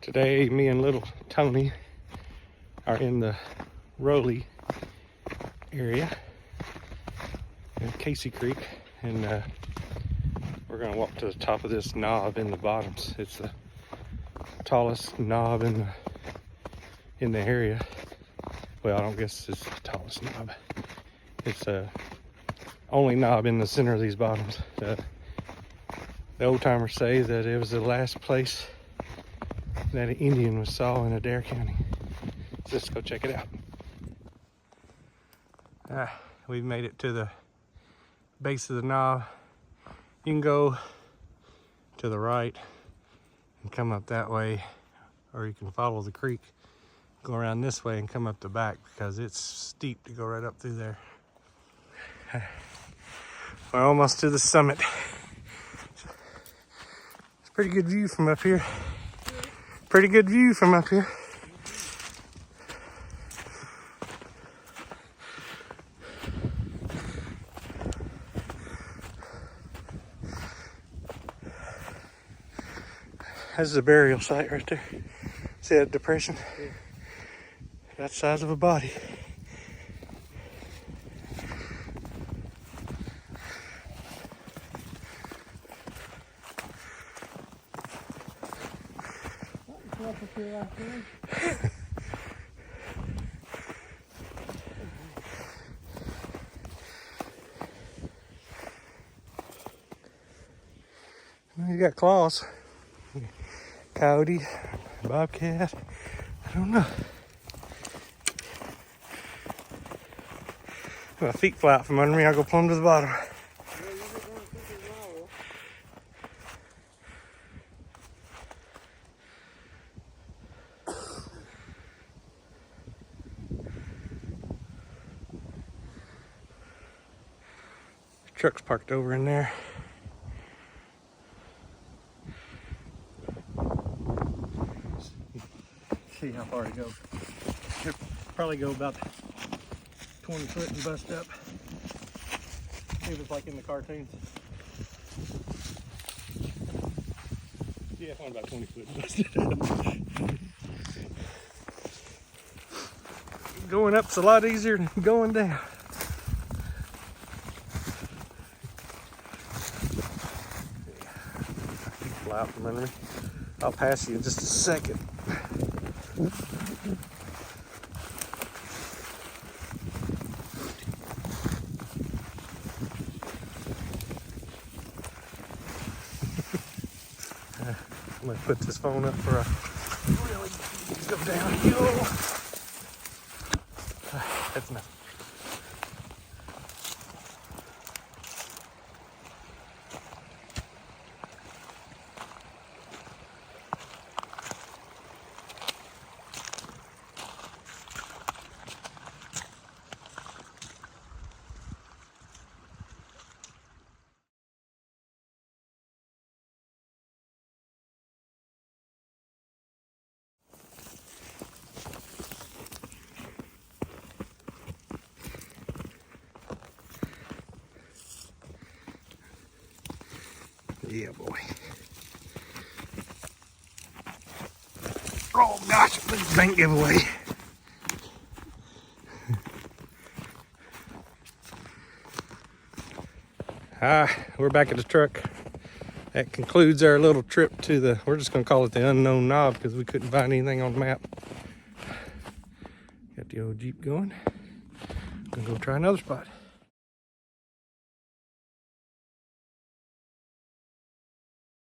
Today, me and little Tony are in the R.O.A.M area in Casey Creek, and we're gonna walk to the top of this knob in the bottoms. It's the tallest knob in the area. Well, I don't guess it's the tallest knob. It's the only knob in the center of these bottoms. The old timers say that it was the last place that an Indian was saw in Adair County. So let's go check it out. We've made it to the base of the knob. You can go to the right and come up that way, or you can follow the creek, go around this way and come up the back, because it's steep to go right up through there. We're almost to the summit. It's a pretty good view from up here. Pretty good view from up here. That's a burial site right there. See that depression? Yeah. That size of a body. You got claws. Coyote, bobcat, I don't know. My feet fly out from under me, I'll go plumb to the bottom. Truck's parked over in there. See how far to go. He'll probably go about 20 foot and bust up. See if it's like in the cartoons. Yeah, it's only about 20 foot and busted up. Going up's a lot easier than going down. Fly out from under me. I'll pass you in just a second. I'm gonna put this phone up for a really go downhill. That's enough. Yeah, boy. Oh gosh, this bank giveaway. We're back at the truck. That concludes our little trip to the, we're just gonna call it the unknown knob because we couldn't find anything on the map. Got the old Jeep going. Gonna go try another spot.